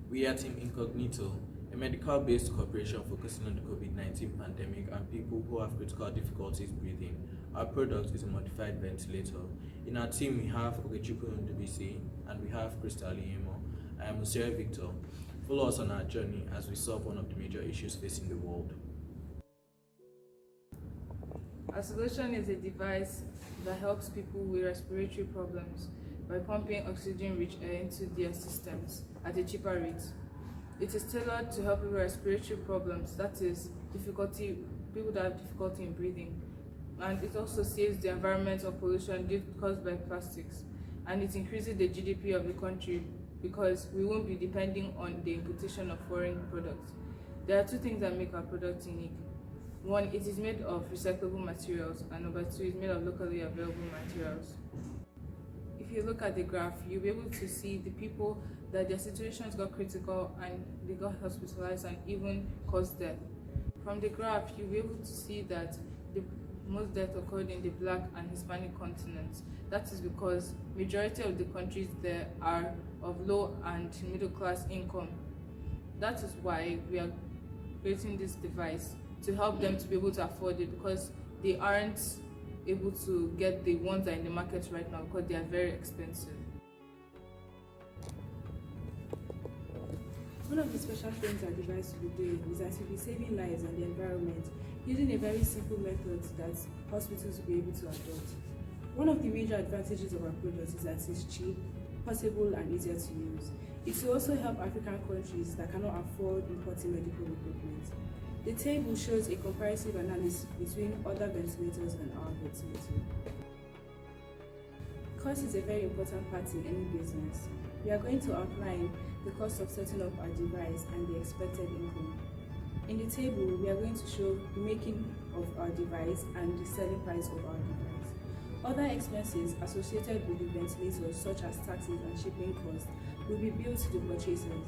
We are Team Incognito, a medical-based corporation focusing on the COVID-19 pandemic and people who have critical difficulties breathing. Our product is a modified ventilator. In our team, we have Eket and we have Crystal Imo. I am Monsieur Victor. Follow us on our journey as we solve one of the major issues facing the world. Our solution is a device that helps people with respiratory problems by pumping oxygen-rich air into their systems at a cheaper rate. It is tailored to help people with respiratory problems, that is, people that have difficulty in breathing. And it also saves the environment of pollution caused by plastics. And it increases the GDP of the country because we won't be depending on the importation of foreign products. There are two things that make our product unique. One, it is made of recyclable materials, and number two, it's made of locally available materials. If you look at the graph, you'll be able to see the people that their situations got critical and they got hospitalized and even caused death. From the graph, you'll be able to see that the most death occurred in the Black and Hispanic continents. That is because majority of the countries there are of low and middle class income. That is why we are creating this device to help them to be able to afford it, because they aren't able to get the ones that are in the market right now because they are very expensive. One of the special things our device will be doing is that we'll be saving lives and the environment using a very simple method that hospitals will be able to adopt. One of the major advantages of our product is that it's cheap, portable, and easier to use. It will also help African countries that cannot afford importing medical equipment. The table shows a comparative analysis between other ventilators and our ventilator. Cost is a very important part in any business. We are going to outline the cost of setting up our device and the expected income. In the table, we are going to show the making of our device and the selling price of our device. Other expenses associated with the ventilators, such as taxes and shipping costs, will be billed to the purchasers.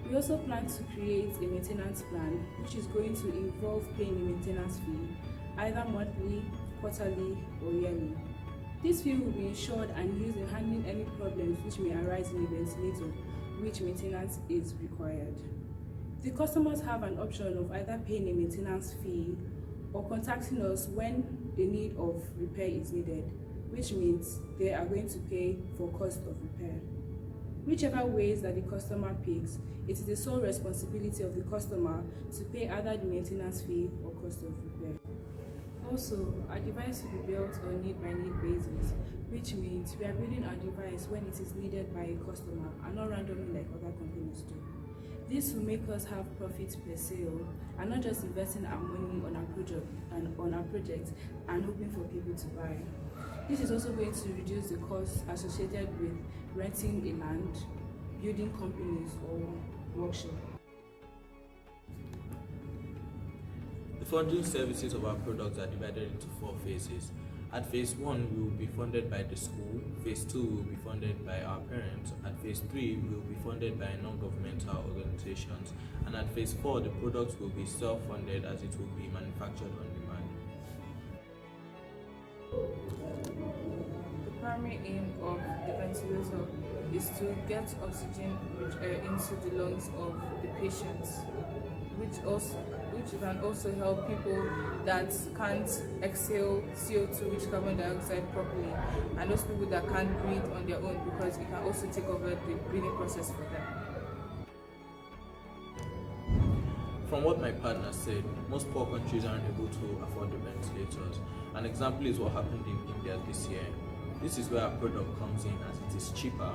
We also plan to create a maintenance plan, which is going to involve paying a maintenance fee, either monthly, quarterly, or yearly. This fee will be insured and used in handling any problems which may arise in the ventilator, which maintenance is required. The customers have an option of either paying a maintenance fee or contacting us when the need of repair is needed, which means they are going to pay for cost of repair. Whichever ways that the customer picks, it is the sole responsibility of the customer to pay either the maintenance fee or cost of repair. Also, our device will be built on need-by-need basis, which means we are building our device when it is needed by a customer and not randomly like other companies do. This will make us have profit per sale and not just investing our money on our project and hoping for people to buy. This is also going to reduce the costs associated with renting a land, building companies, or workshop. The funding services of our products are divided into 4 phases. At phase 1, we will be funded by the school, phase 2 will be funded by our parents, at phase 3 we will be funded by non-governmental organizations, and at phase 4 the products will be self-funded as it will be manufactured on demand. The primary aim of the ventilator is to get oxygen-rich air into the lungs of the patients, which can also help people that can't exhale CO2, which carbon dioxide, properly, and those people that can't breathe on their own, because it can also take over the breathing process for them. From what my partner said, most poor countries aren't able to afford the ventilators. An example is what happened in India this year. This is where our product comes in, as it is cheaper,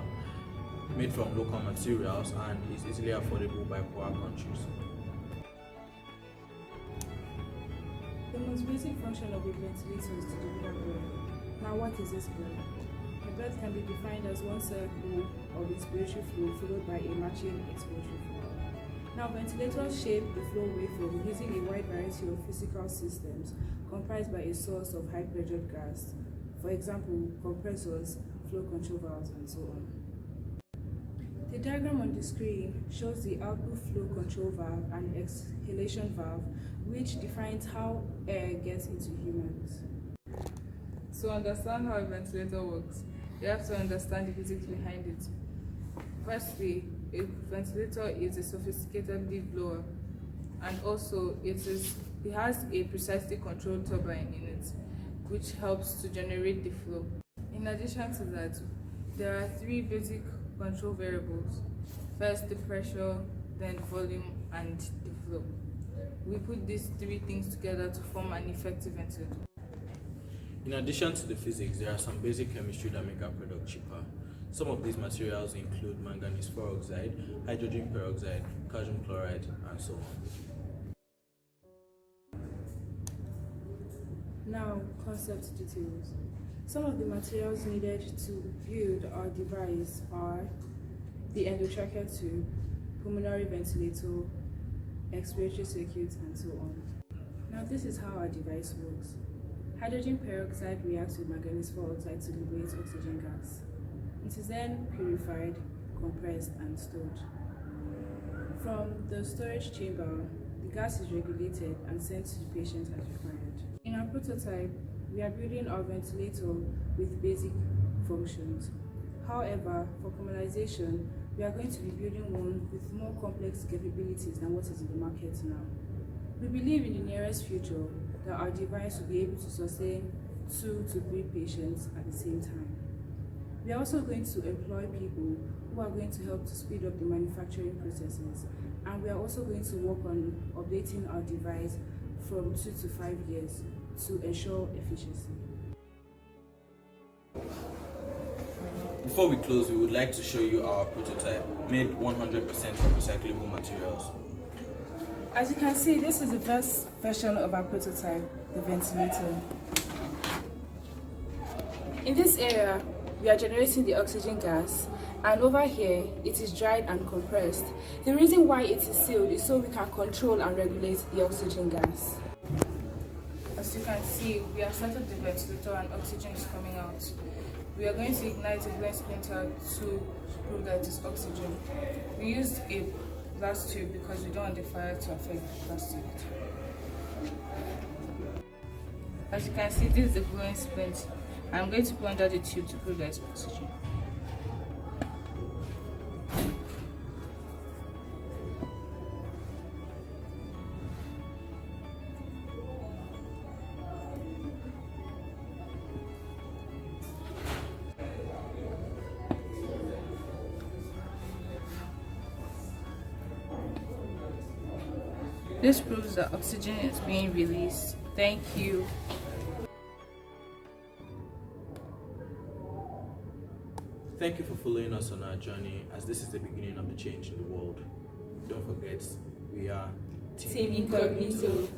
made from local materials, and is easily affordable by poor countries. The most basic function of a ventilator is to deliver breath. Now, what is this breath? A breath can be defined as one circle of inspiratory flow followed by a matching expiratory flow. Now, ventilators shape the flow waveform using a wide variety of physical systems comprised by a source of high-pressured gas, for example, compressors, flow control valves, and so on. The diagram on the screen shows the output flow control valve and exhalation valve, which defines how air gets into humans. To understand how a ventilator works, you have to understand the physics behind it. Firstly, a ventilator is a sophisticated lead blower, and also it has a precisely controlled turbine in it, which helps to generate the flow. In addition to that, there are three basic control variables. First, the pressure, then volume, and the flow. We put these three things together to form an effective ventilator. In addition to the physics, there are some basic chemistry that make our product cheaper. Some of these materials include manganese peroxide, hydrogen peroxide, calcium chloride, and so on. Now, concept details. Some of the materials needed to build our device are the endotracheal tube, pulmonary ventilator, expiratory circuit, and so on. Now, this is how our device works. Hydrogen peroxide reacts with manganese peroxide to liberate oxygen gas. It is then purified, compressed, and stored. From the storage chamber, the gas is regulated and sent to the patient as required. In our prototype, we are building our ventilator with basic functions. However, for commercialization, we are going to be building one with more complex capabilities than what is in the market now. We believe in the nearest future that our device will be able to sustain 2 to 3 patients at the same time. We are also going to employ people who are going to help to speed up the manufacturing processes, and we are also going to work on updating our device from 2 to 5 years to ensure efficiency. Before we close, we would like to show you our prototype, made 100% of recyclable materials. As you can see, this is the first version of our prototype, the ventilator. In this area, we are generating the oxygen gas, and over here, it is dried and compressed. The reason why it is sealed is so we can control and regulate the oxygen gas. As you can see, we have started the ventilator and oxygen is coming out. We are going to ignite a blend splinter to prove that it is oxygen. We used a glass tube because we don't want the fire to affect the plastic. As you can see, this is the blowing splint. I'm going to put under the tube to prove that it's oxygen. This proves that oxygen is being released. Thank you. Thank you for following us on our journey, as this is the beginning of the change in the world. Don't forget, we are Team Incognito.